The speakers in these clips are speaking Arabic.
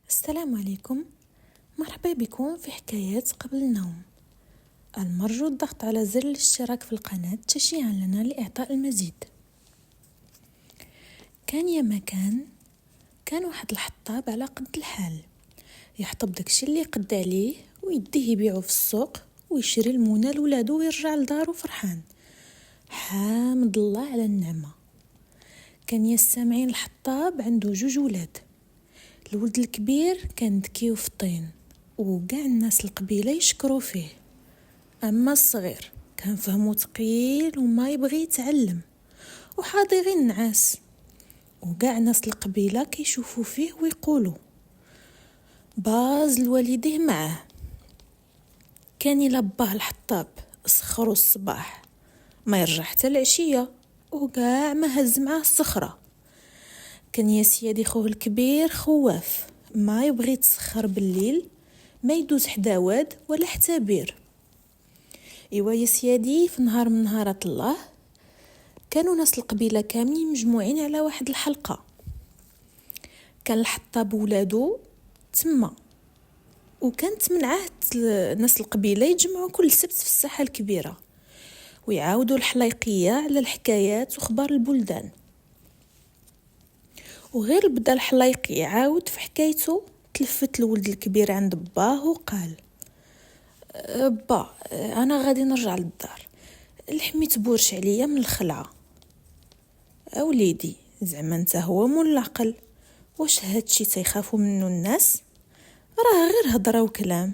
السلام عليكم. مرحبا بكم في حكايات قبل النوم. المرجو الضغط على زر الاشتراك في القناة تشجيعا لنا لإعطاء المزيد. كان يا مكان كان واحد الحطاب على قد الحال، يحطب داكشي اللي قد عليه ويديه يبيعه في السوق ويشري المونة لولادو ويرجع لدارو فرحان حامد الله على النعمة. كان يا السامعين الحطاب عنده 2 ولاد. الولد الكبير كان ذكي وفطين وكاع الناس القبيله يشكروا فيه، اما الصغير كان فهمه ثقيل وما يبغي يتعلم وحاضي غير النعاس، وكاع ناس القبيله كيشوفوا فيه ويقولوا باز لوالديه معاه. كان إلا باه الحطاب سخروا الصباح ما يرجع حتى العشيه وكاع ما هز معاه الصخره. كان يا سيادي خوه الكبير خواف ما يبغي يتسخر بالليل، ما يدوز حدا واد ولا حتى بير. ايوا يا سيادي في نهار من نهارات الله كانوا ناس القبيله كاملين مجموعين على واحد الحلقه. كان الحطاب ولادو تما، وكانت من عهد ناس القبيله يتجمعوا كل سبت في الساحه الكبيره ويعاودوا الحليقيه على الحكايات وخبار البلدان. وغير بدا الحلايق يعاود في حكايته تلفت الولد الكبير عند باه وقال با انا غادي نرجع للدار، الحمي تبورش عليا من الخلعه. اوليدي زعما انت هو مول العقل، واش هادشي تيخافوا منه الناس؟ راه غير هضره وكلام.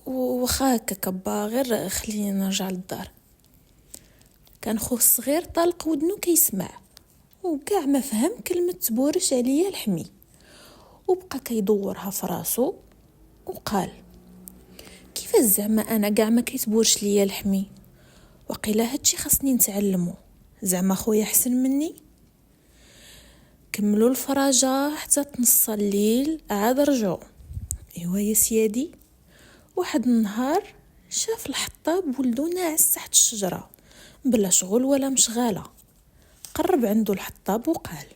وخاك كبا غير خليني نرجع للدار. كان خوه الصغير طالق ودنو كيسمع وكاع ما فهم كلمة تبورش عليا الحمي، وبقى كيدورها في راسو وقال كيفاش زعما انا كاع ما كيتبورش ليا الحمي؟ وقيلا هادشي خاصني نتعلمو، زعما خويا احسن مني؟ كملوا الفراجة حتى تنص الليل عاد رجعوا. ايوا يا سيادي واحد النهار شاف الحطاب ولدو ناعس تحت الشجرة بلا شغل ولا مشغالة. قرب عنده الحطاب وقال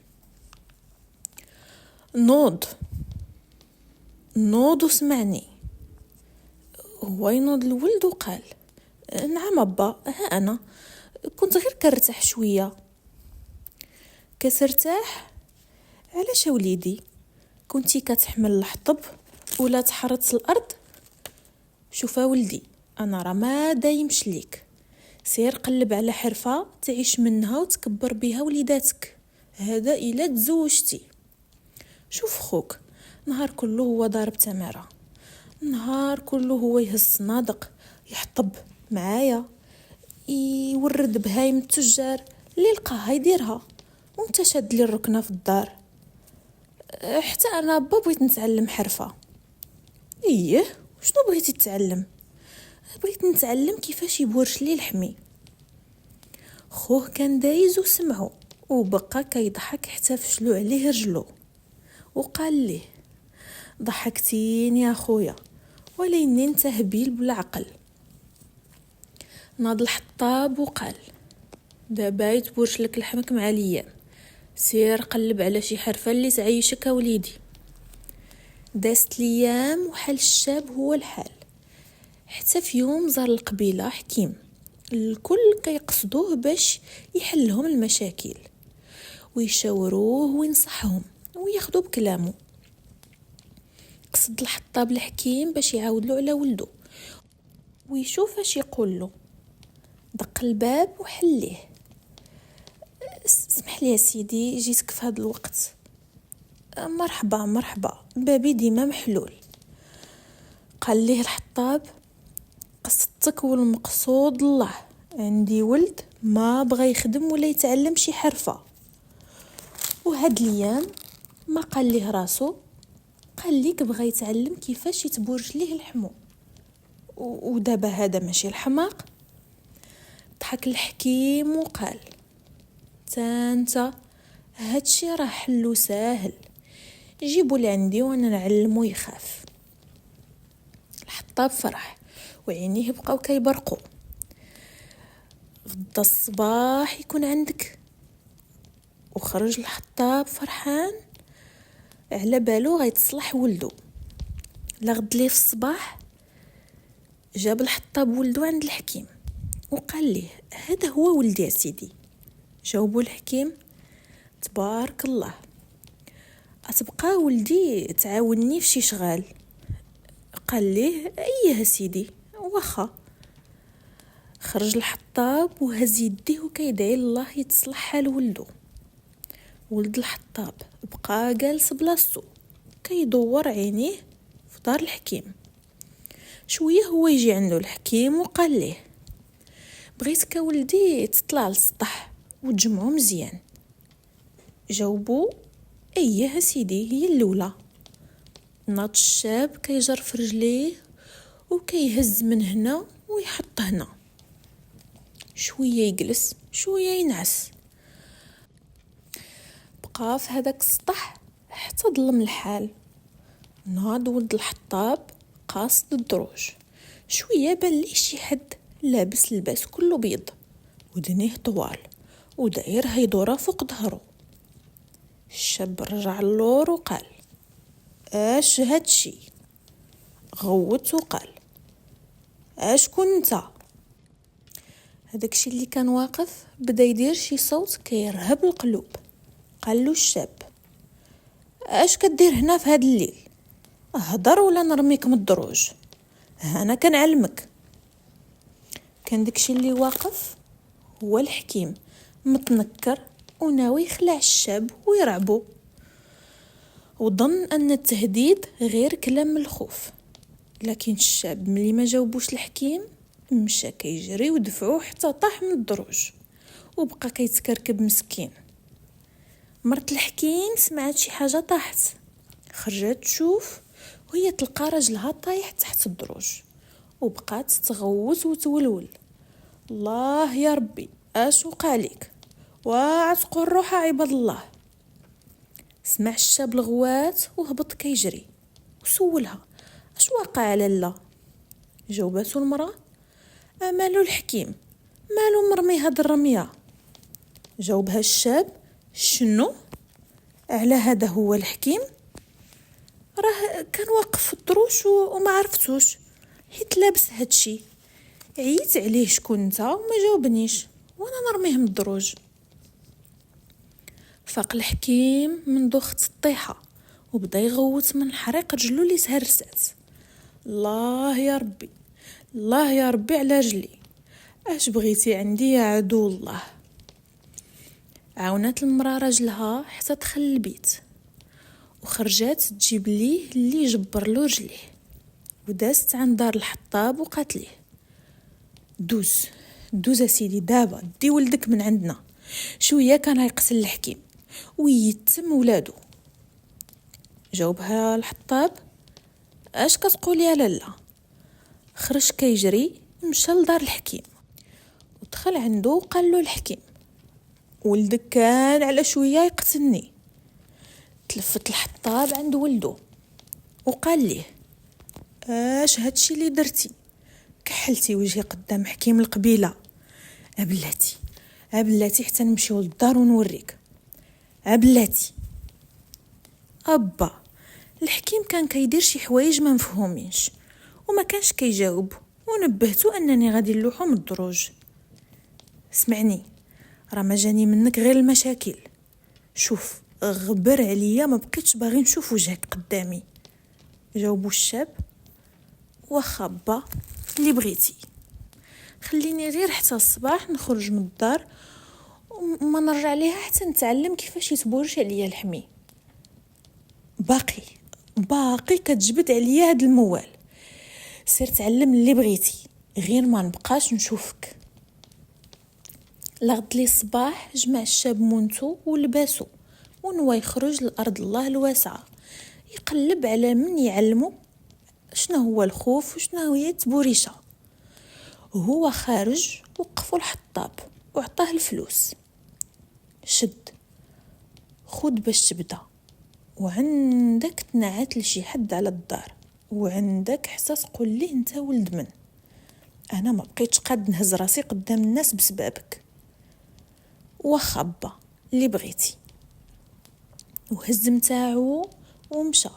نوض وسمعني. هو ينوض الولد وقال نعم ابا، ها انا كنت غير كنرتاح شويه. كترتاح علاش وليدي؟ كنتي كتحمل الحطب ولا تحرط الارض؟ شوف ولدي انا راه ما دايمش ليك، سير قلب على حرفه تعيش منها وتكبر بها وليداتك، هذا الا تزوجتي. شوف خوك نهار كله هو ضارب تماره، نهار كله هو يهز صنادق يحطب معايا يورد بهايم التجار اللي لقاها يديرها، وانت شاد لي الركنه في الدار. حتى انا با بغيت نتعلم حرفه. ايه شنو بغيتي تتعلم؟ بغيت نتعلم كيفاش يبورش لي الحمي. خوه كان دايز وسمعو وبقى كيضحك حتى فشلو عليه رجلو وقال ليه ضحكتيني يا خويا وليني انت هبيل بالعقل. ناض الحطاب وقال دابا يتبورش لك لحمك مع الايام، سير قلب على شي حرفه اللي تعيشك وليدي. دازت الايام وحال الشاب هو الحال، حتى في يوم زار القبيله حكيم الكل كيقصدوه باش يحلهم المشاكل ويشاوروه وينصحهم وياخدوا بكلامه. قصد الحطاب الحكيم باش يعاود له على ولده ويشوف اش يقول له. دق الباب وحليه. اسمح لي يا سيدي جيتك في هذا الوقت. مرحبا بابي ديما محلول. قال ليه الحطاب قصدتك والمقصود الله، عندي ولد ما بغى يخدم ولا يتعلم شي حرفه، وهاد الايام ما قال ليه راسو، قال ليك بغى يتعلم كيفاش يتبورج ليه الحمو. ودابا هذا ماشي الحماق؟ ضحك الحكيم وقال تانتا هادشي راه حلو ساهل، جيبوا لعندي وانا نعلمو يخاف. الحطاب فرح وعينيه بقاو كيبرقوا. غدا الصباح يكون عندك. وخرج الحطاب فرحان على بالو غيتصلح ولدو. لغد ليه في الصباح جاب الحطاب ولدو عند الحكيم وقال ليه هذا هو ولدي يا سيدي. جاوبو الحكيم تبارك الله، أتبقى ولدي تعاوني في شي شغال؟ قال ليه ايه سيدي واخا. خرج الحطاب وهز يديه وكيدعي الله يتصلح حال ولدو. ولد الحطاب بقى جالس بلاصتو كيدور عينيه في دار الحكيم. شويه هو يجي عنده الحكيم وقال ليه بغيتك ولدي تطلع للسطح وتجمعو مزيان. جاوبو ايه سيدي هي الاولى. ناض الشاب كيجر في رجليه وكيهز من هنا ويحط هنا، شويه يجلس شويه ينعس. بقى في هذاك السطح حتى ظلم الحال. ناض ولد الحطاب قاصد الدروج، شويه بان ليه شي حد لابس لباس كله بيض ودنيه طوال وداير هيدوره فوق ظهره. الشاب رجع اللور وقال اش هادشي؟ غوت وقال اش كنت؟ هداكشي اللي كان واقف بدا يدير شي صوت كيرهب القلوب. قال له الشاب اش كدير هنا في هاد الليل؟ هضر ولا نرميك من الدروج؟ انا كنعلمك. كان داكشي اللي واقف هو الحكيم متنكر وناوي يخلع الشاب ويرعبو، وظن ان التهديد غير كلام من الخوف. لكن الشاب ملي ما جاوبوش الحكيم مشى كيجري ودفعوه حتى طاح من الدروج وبقى كيتكركب مسكين. مرت الحكيم سمعت شي حاجه طاحت، خرجت تشوف وهي تلقى راجلها طايح تحت الدروج وبقات تغوت وتولول. الله يا ربي اش وقع ليك؟ وعتقوا الروح عباد الله. سمع الشاب الغوات وهبط كيجري وسولها اش واقع على لا؟ جاوباتو المراه مالو الحكيم، مالو مرمي هاد الرميه؟ جاوبها الشاب شنو؟ على هذا هو الحكيم؟ راه كان واقف في الدروج وما عرفتوش حيت لابس هادشي، عييت عليه شكون انت وما جاوبنيش وانا نرميه من الدروج. فاق الحكيم من دوخة الطيحة وبدا يغوت من حريق رجلو اللي تهرسات. الله يا ربي، الله يا ربي على رجلي، اش بغيتي عندي يا عدو الله؟ عاونات المراه راجلها حتى دخل البيت وخرجات تجيب ليه اللي جبر له رجليه ودازت عند دار الحطاب وقالت ليه دوز دوز سيدي دابا دي ولدك من عندنا، شويه كان هيقتل الحكيم ويتم ولادو. جاوبها الحطاب اش كتقولي يا لالا؟ خرج كيجري مشى لدار الحكيم ودخل عنده وقال له الحكيم ولدك كان على شويه يقتلني. تلفت الحطاب عند ولدو وقال ليه اش هادشي اللي درتي؟ كحلتي وجهي قدام حكيم القبيله. بلاتي حتى نمشيو للدار ونوريك. بلاتي ابا الحكيم كان كيدير شي حوايج ما مفهومينش وما كانش كيجاوب ونبهتو انني غادي نلوحو من الدروج. اسمعني، راه ما جاني منك غير المشاكل، شوف غبر عليا ما بقيتش باغي نشوف وجهك قدامي. جاوبو الشاب واخا با اللي بغيتي، خليني غير حتى الصباح نخرج من الدار وما نرجع ليها حتى نتعلم كيفاش يتبورش عليا الحمي. باقي كتجبد عليا هاد الموال، سير تعلم اللي بغيتي غير ما نبقاش نشوفك. لغد لي الصباح جمع الشاب مونتو ولباسو ونوى يخرج لأرض الله الواسعة يقلب على من يعلمو شنو هو الخوف وشنو هي التبوريشة. وهو خارج وقفوا الحطاب وعطاه الفلوس، شد خود باش تبدا، وعندك تنعت لشي حد على الدار، وعندك حتى تقول ليه انت ولد من. انا ما بقيتش قاد نهز راسي قدام الناس بسببك. وخبا اللي بغيتي. وهز متاعو ومشى.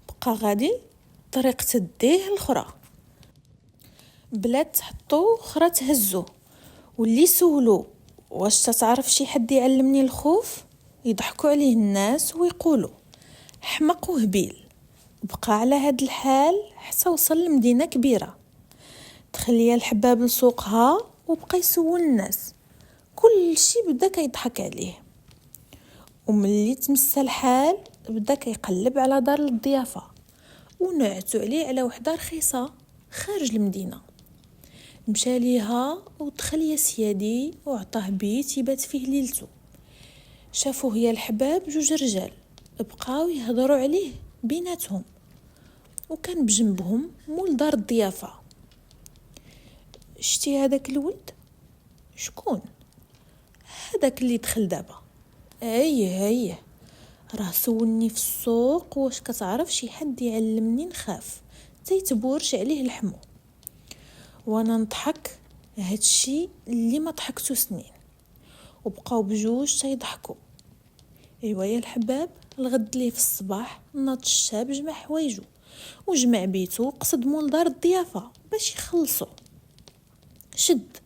بقى غادي طريق تديه الاخرى، بلا تحطو اخرى تهزو. واللي سولو واش تعرف شي حد يعلمني الخوف، يضحكوا عليه الناس ويقولوا حمق وهبيل. بقى على هاد الحال حتى وصل لمدينة كبيرة. تخلي الحباب لسوقها وبقى يسول الناس، كل شي بدا كيضحك عليه. وملي تمسى الحال بدا كيقلب على دار الضيافة، ونعتو عليه على وحده رخيصة خارج المدينة. مشى ليها ودخل يا سيادي وعطاه بيت يبات فيه ليلته. شافوه هي الحباب جوج رجال بقاو يهضروا عليه بيناتهم، وكان بجنبهم مول دار الضيافة. شتي هذاك الولد؟ شكون هذاك اللي دخل دابا؟ ايه راه سولني في السوق واش كتعرف شي حد يعلمني نخاف تيتبورش عليه لحمو، وانا نضحك هادشي اللي ما ضحكتو سنين. وبقاو بجوج تيضحكوا. ايوا يا الحباب، الغد ليه في الصباح ناض الشاب جمع حوايجو وجمع بيتو وقصد مول دار الضيافة باش يخلصو. شد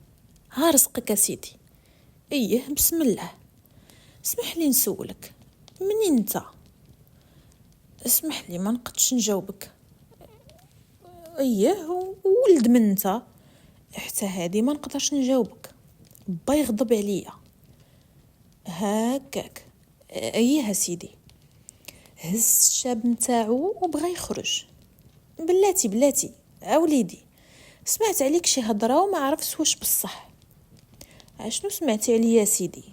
ها رزقك سيدي. ايه بسم الله. اسمح لي نسولك، منين انت؟ اسمح لي ما نقدش نجاوبك. ايه ولد من انت؟ حتى هادي ما نقدرش نجاوبك، با يغضب عليا. هكاك، ايه سيدي. هز الشاب نتاعو وبغى يخرج. بلاتي اوليدي، سمعت عليك شي هضره وما عرفت واش بصح. اشنو سمعتي عليا سيدي؟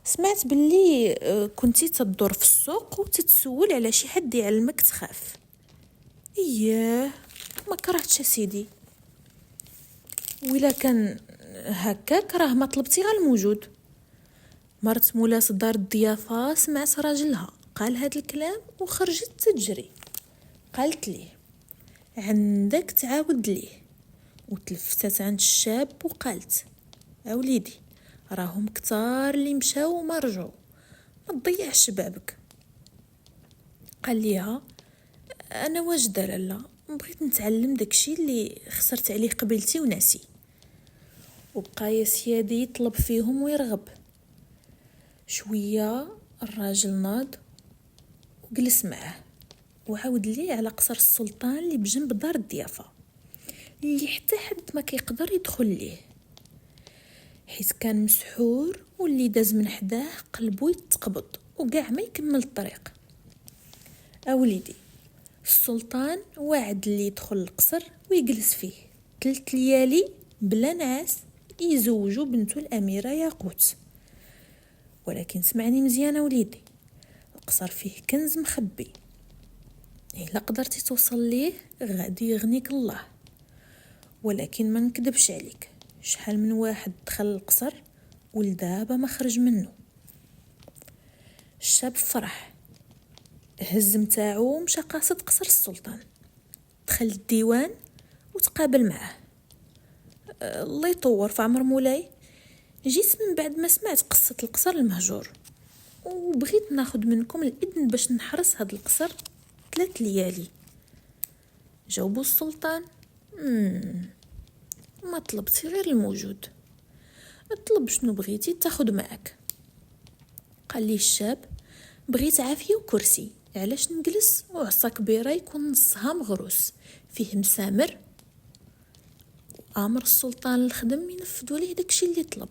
سمعت باللي كنتي تدور في السوق وتتسول على شي حد يعلمك تخاف. اييه ما كرهتش سيدي، وإلا كان هكاك راه ما طلبتي غير الموجود. مرت مولاة دار الضيافة سمعت راجلها قال هاد الكلام وخرجت تجري. قالت ليه عندك تعاود ليه. وتلفتت عند الشاب وقالت اوليدي راهم كتار اللي مشاو وما رجعوا، ما تضيعش شبابك. قال ليها انا واجده لاله، بغيت نتعلم داكشي اللي خسرت عليه قبيلتي وناسي. وبقى يا سيادي يطلب فيهم ويرغب. شويه الراجل ناض وجلس معه وعاود ليه على قصر السلطان اللي بجنب دار الضيافه، اللي حتى حد ما كيقدر يدخل ليه حيت كان مسحور، واللي داز من حداه قلبو يتقبض وقاع ما يكمل الطريق. اوليدي السلطان واعد اللي يدخل القصر ويجلس فيه 3 ليالي بلا نعاس يزوجوا بنته الاميره ياقوت. ولكن سمعني مزيان وليدي، القصر فيه كنز مخبي، الا قدرتي توصل ليه غادي يغنيك الله. ولكن ما نكذبش عليك، شحال من واحد دخل القصر ولدابا ما خرج منه. الشاب فرح، هز متاعو ومشى قاصد قصر السلطان. دخل الديوان وتقابل معه. الله يطور في عمر مولاي، جيت من بعد ما سمعت قصة القصر المهجور، وبغيت ناخد منكم الإذن باش نحرس هاد القصر 3 ليالي. جاوبوا السلطان ما طلبتي غير الموجود، اطلب شنو بغيتي تاخد معك. قال لي الشاب بغيت عافية وكرسي علاش نجلس، وعصا كبيرة يكون نصها مغروس فيه مسامر، وامر السلطان الخدم ينفذوا ليه داكشي اللي طلب.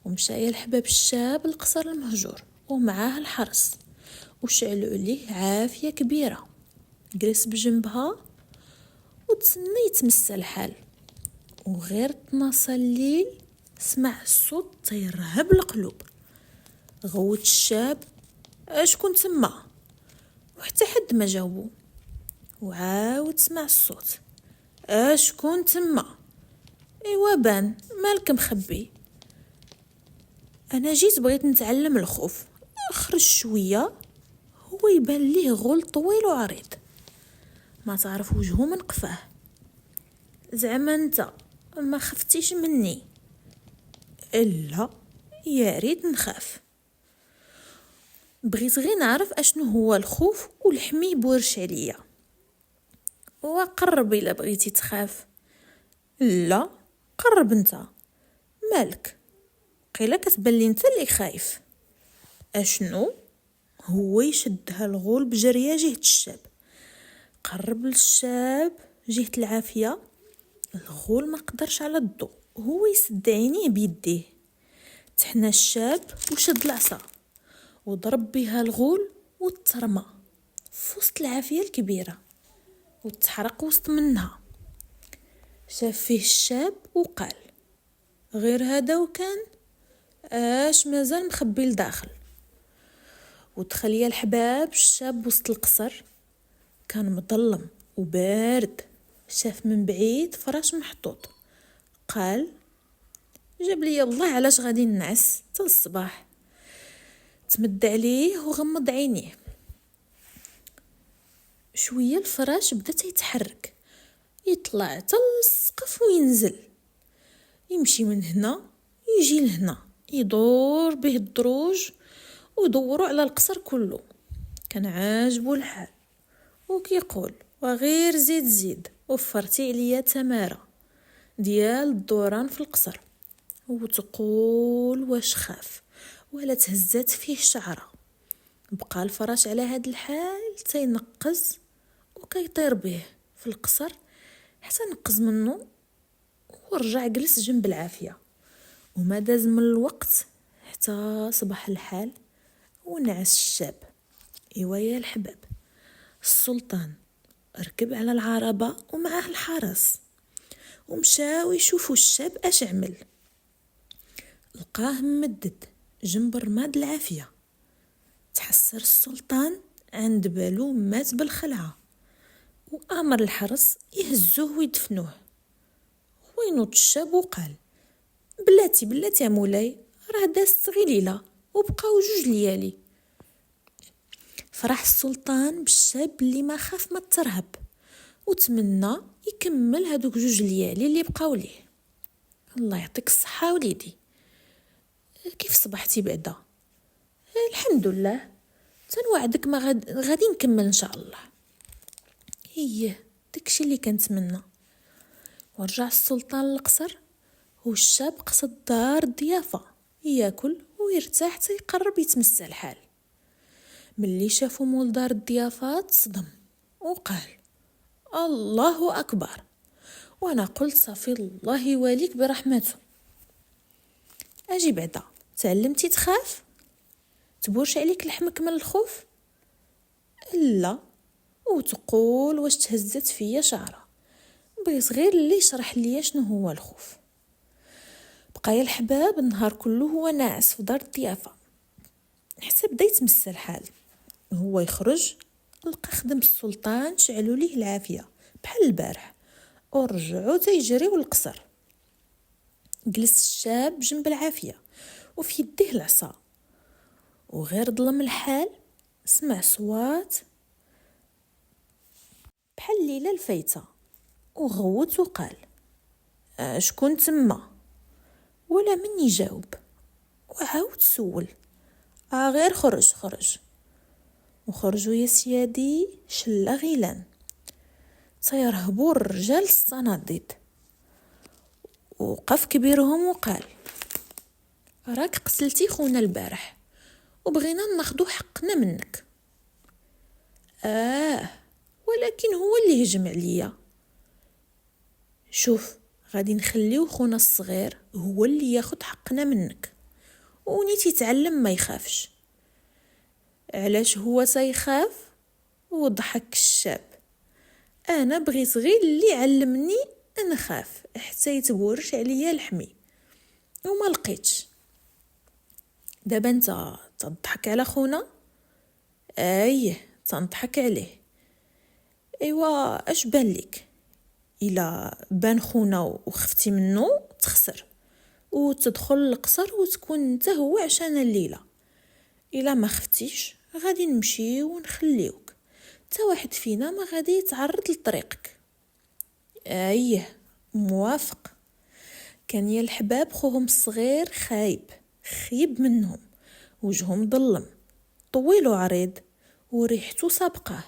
ومشى الحباب الشاب القصر المهجور ومعاه الحرس، وشعلوا عليه عافية كبيرة. جلس بجنبها وتسنى يتمسى الحال، وغير تناصى الليل سمع الصوت تيرهب القلوب. غوت الشاب شكون تما، وحتى حد ما جاوبو. وعاود سمع الصوت شكون تما. ايوا بان مالك مخبي؟ انا جيت بغيت نتعلم الخوف. خرج شويه، هو يبان ليه غول طويل وعريض، ما تعرف وجهه من قفاه. زعما انت ما خفتيش مني؟ الا يا ريت نخاف. بغيت غير نعرف اشنو هو الخوف والحمي بورش عليا. وقرب الا بغيتي تخاف. لا، قرب انت، مالك؟ قيلا كتبان لي انت اللي خايف. اشنو؟ هو يشدها الغول بجريه جهه الشاب. قرب للشاب جهه العافيه. الغول ما قدرش على الضوء، هو يسد عينيه بيديه. تحنى الشاب وشد العصا وضرب بها الغول وترمى في وسط العافيه الكبيره وتحرق وسط منها. شاف فيه الشاب وقال: غير هذا وكان اش مازال مخبي لداخل. ودخل يا الحباب الشاب وسط القصر. كان مظلم وبارد. شاف من بعيد فراش محطوط. قال: جاب لي الله علاش غادي ننعس حتى الصباح. تمد عليه وغمض عينيه. شويه الفراش بدا يتحرك، يطلع حتى للسقف وينزل، يمشي من هنا يجي لهنا، يدور به الدروج ودوروا على القصر كله. كان عاجبو الحال وكيقول: وغير زيد زيد، وفرتي عليا تماره ديال الدوران في القصر. وتقول واش خاف ولا تهزات فيه شعره. بقى الفراش على هاد الحال تينقز وكيطير به في القصر حتى نقز منه ورجع جلس جنب العافيه. وما داز من الوقت حتى صبح الحال ونعس الشاب. ايوا يا الحباب، السلطان ركب على العربه ومعه الحرس ومشاو يشوفوا الشاب اش عمل. لقاه ممدد جنب الرماد العافيه. تحسر السلطان عند بالو مات بالخلعه، وامر الحرس يهزوه ويدفنوه. وينوض الشاب وقال: بلاتي يا مولاي، راه دازت غير ليله وبقاو 2 ليالي. فرح السلطان بالشاب اللي ما خاف ما ترهب، وتمنى يكمل هادوك 2 ليالي اللي بقاو ليه. الله يعطيك الصحه وليدي، كيف صبحتي بعدا؟ الحمد لله، تنوعدك ما غادي نكمل ان شاء الله. هي داكشي اللي كنتمنى. ورجع السلطان للقصر والشاب قصد دار الضيافه ياكل ويرتاح حتى يقرب يتمسى الحال. ملي شافو مول دار الضيافات صدم وقال: الله اكبر، وانا قلت صافي الله يواليك برحمته. اجي بعدا، تعلمتي تخاف؟ تبورش عليك لحمك من الخوف؟ لا. وتقول واش تهزت فيا شعره. بغيت غير اللي يشرح ليا شنو هو الخوف. بقى يا الحباب النهار كله هو ناعس في دار الضيافه حتى بدا يتمسى الحال. هو يخرج لقى خدم السلطان شعلوا ليه العافيه بحال البارح ورجعوا تيجريو للقصر. جلس الشاب جنب العافيه وفي يديه العصا، وغير ظلم الحال سمع صوات بحال الليله الفايته، وغوت وقال: شكون تما؟ ولا من يجاوب. وعاود سول: غير خرج. وخرجوا يا سيادي شله غيلان تيرهبوا الرجال الصناديد. وقف كبيرهم وقال: راك قتلتي خونا البارح وبغينا ناخدو حقنا منك. ولكن هو اللي هجم عليا. شوف، غادي نخليو خونا الصغير هو اللي ياخد حقنا منك، ونيتي يتعلم ما يخافش. علاش هو سيخاف؟ وضحك الشاب: انا بغيت غير اللي علمني نخاف حتى يتبورش عليا الحمي وما لقيتش. دابا انت تضحك على خونا؟ تنضحك عليه. ايوا اش بان لك؟ الا بان خونا وخفتي منه تخسر وتدخل القصر وتكون انت هو عشان الليله. الا ما خفتيش غادي نمشي ونخليوك، تا واحد فينا ما غادي يتعرض لطريقك. موافق. كان يا الحباب خوهم الصغير خايب منهم، وجههم ظلم، طويل وعريض وريحته سابقاه.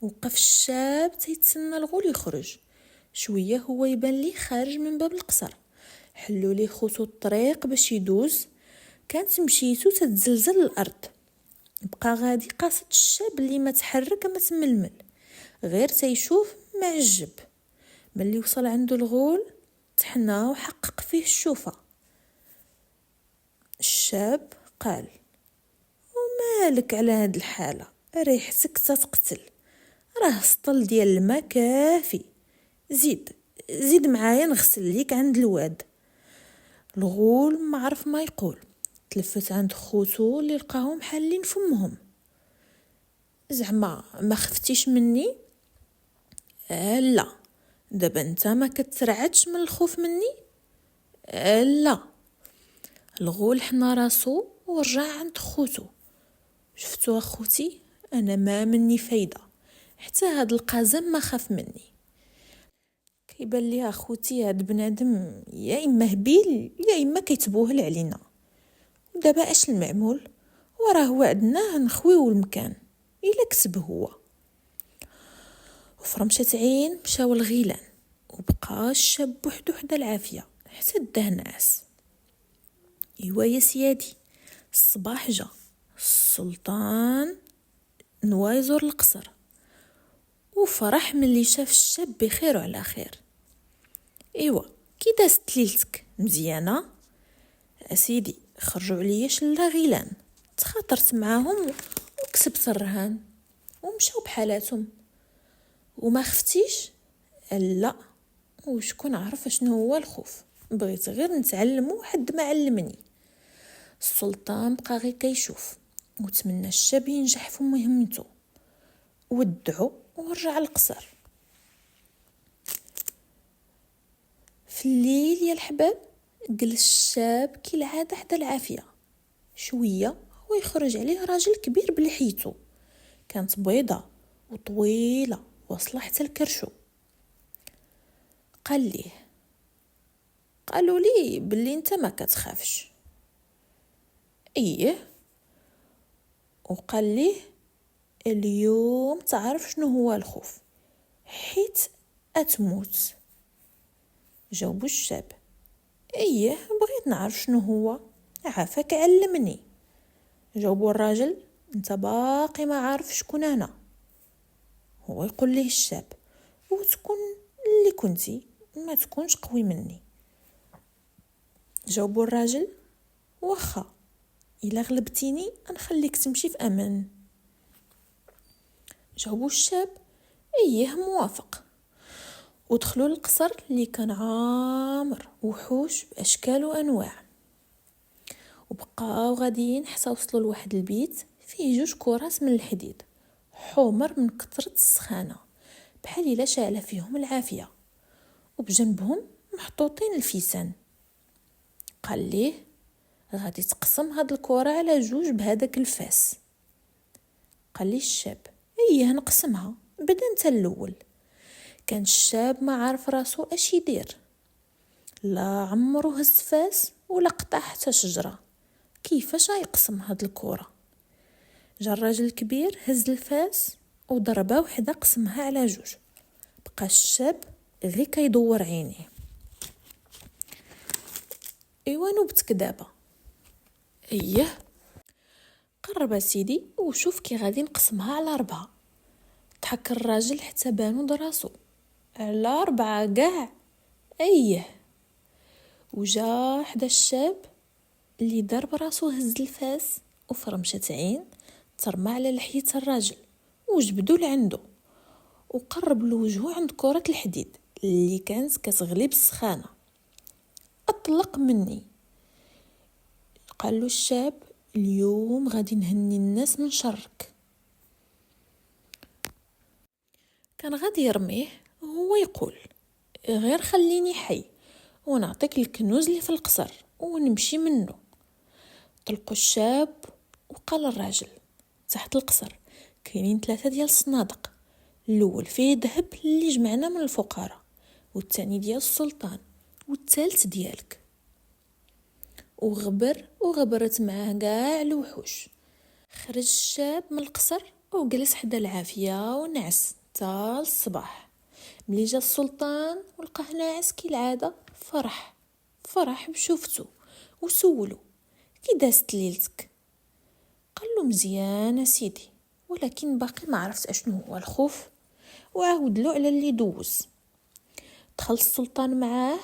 وقف الشاب تيتسنى الغول يخرج. شويه هو يبان ليه خارج من باب القصر. حلو ليه خوتو الطريق باش يدوز. كانت مشيتو تتزلزل الارض. بقى غادي قاصد الشاب اللي ما تحرك ما تململ، غير تيشوف معجب. ملي وصل عنده الغول تحنى وحقق فيه الشوفة. الشاب قال: ومالك على هاد الحالة؟ ريحتك تتقتل، راه سطل ديال الماء كافي، زيد معايا نغسل ليك عند الواد. الغول ما عرف ما يقول. تلفت عند خوتو اللي لقاهم حالين فمهم. زعما ما خفتيش مني؟ لا. دابا انت ما كترعدش من الخوف مني؟ لا. الغول حنا راسو ورجع عند خوتو. شفتو اخوتي، انا ما مني فايده، حتى هاد القزم ما خاف مني. كيبان لي اخوتي هاد بنادم يا اما هبيل يا اما كيتبوهل علينا. ودابا اش المعمول؟ وراه وعدناه نخويو المكان الا كسب هو. وفرمشة عين مشاو الغيلان، وبقى الشاب بوحدو حدا العافيه حتى داه نعس. ايوا يا سيادي، الصباح جا. السلطان نوا يزور القصر، وفرح ملي شاف الشاب بخير وعلى خير. ايوا كي دازت ليلتك مزيانه؟ اسيدي خرجوا عليا شلا غيلان، تخاطرت معاهم وكسبت الرهان ومشاو بحالاتهم. وما خفتيش؟ لا. وشكون عرف شنو هو الخوف؟ بغيت غير نتعلم وحد ما علمني. السلطان بقى غير كيشوف وتمنى الشاب ينجح في مهمته. ودعو ورجع القصر. في الليل يا الحباب جلس الشاب كالعاده حدا العافيه. شويه هو يخرج عليه راجل كبير بلحيته، كانت بيضه وطويله واصله حتى الكرشو. قالوا لي باللي انت ما كتخافش. ايه. وقال ليه اليوم تعرف شنو هو الخوف، حيت اتموت. جاوبو الشاب: ايه بغيت نعرف شنو هو، عافاك علمني. جاوبو الراجل: انت باقي ما عارف شكون انا. هو يقول ليه الشاب: وتكون اللي كنتي، ما تكونش قوي مني. جاوبو الراجل: واخا، الا غلبتيني نخليك تمشي في امان. جاوبو الشاب: ايه موافق. ودخلوا للقصر اللي كان عامر وحوش باشكال وانواع. وبقاو غاديين حتى وصلوا لواحد البيت فيه 2 كرات من الحديد حمر من كثرة السخانه، بحال الا شاعله فيهم العافيه. وبجنبهم محطوطين الفيسان. قال ليه: غادي تقسم هاد الكرة على 2 بهداك الفاس. قال لي الشاب: ايه نقسمها، بدا انت الاول. كان الشاب ما عارف راسو اش يدير، لا عمرو هز فاس ولا قطع حتى شجره. كيفاش يقسم هاد الكرة؟ جا الراجل الكبير هز الفاس وضربه وحده قسمها على 2. بقى الشاب غير كيدور عينيه. ايوا نوبتك دابا. ايه. قرب سيدي وشوف كي غادي نقسمها على 4. ضحك الراجل حتى بانو دراسو. على 4 كاع؟ ايه. وجا حدا الشاب اللي دار براسو هز الفاس وفرمشة عين ترمى على لحية الراجل وجبدو لعندو وقرب لوجهو عند كرة الحديد اللي كانت كتغلي بالسخانة. اطلق مني. قال له الشاب: اليوم غادي نهني الناس من شرك. كان غادي يرميه وهو يقول: غير خليني حي ونعطيك الكنوز اللي في القصر ونمشي منه. طلقوا الشاب وقال الراجل: تحت القصر كاينين 3 ديال الصنادق، الاول فيه ذهب اللي جمعنا من الفقراء، والثاني ديال السلطان، والثالث ديالك. وغبرت معاه كاع الوحوش. خرج الشاب من القصر وجلس حدا العافية ونعس تا الصباح. ملي جا السلطان ولقاه ناعس كالعادة فرح بشوفتو وسولو كي دازت ليلتك. قالو مزيان سيدي، ولكن باقي ما عرفت اشنو هو الخوف، وعاودلو على اللي دوز. دخل السلطان معاه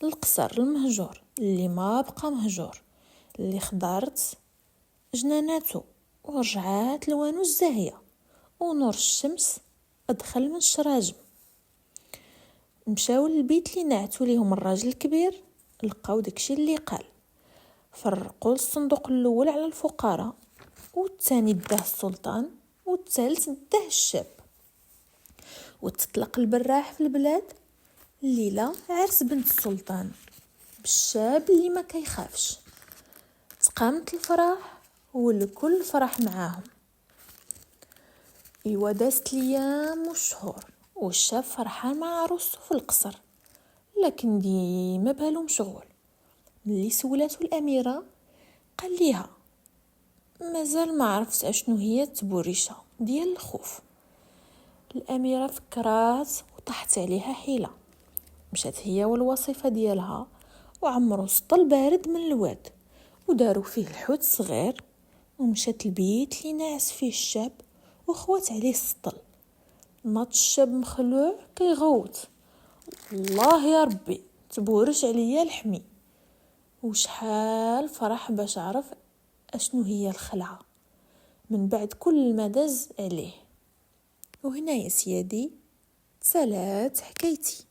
للقصر المهجور اللي ما بقى مهجور، اللي خضرت جناناتو ورجعات لوانو الزاهية ونور الشمس ادخل من الشراجم. مشاو للبيت اللي نعتو ليهم الراجل الكبير، لقاو داكشي اللي قال. فرقوا الصندوق الاول على الفقراء، والثاني داه السلطان، والثالث داه الشاب. وتطلق البراح في البلاد. الليلة عرس بنت السلطان بالشاب اللي ما كيخافش. تقامت الفرح والكل فرح معاهم. ايوا دازت الايام والشهور والشاب فرحان مع عروسته في القصر، لكن ديما بالو مشغول. ملي سولاتو الاميره قال ليها مازال ما عرفت اشنو هي التبوريشه ديال الخوف. الاميره فكرات وطاحت عليها حيله. مشات هي والوصيفه ديالها وعمرو سطل بارد من الواد وداروا فيه الحوت صغير، ومشات البيت اللي ناعس فيه الشاب وخوات عليه السطل. ناض الشاب مخلوع كيغوت، الله يا ربي تبورش عليا الحمي. وشحال فرح باش عرف اشنو هي الخلعه من بعد كل ما داز عليه. وهنا يا سيادي تسالات حكايتي.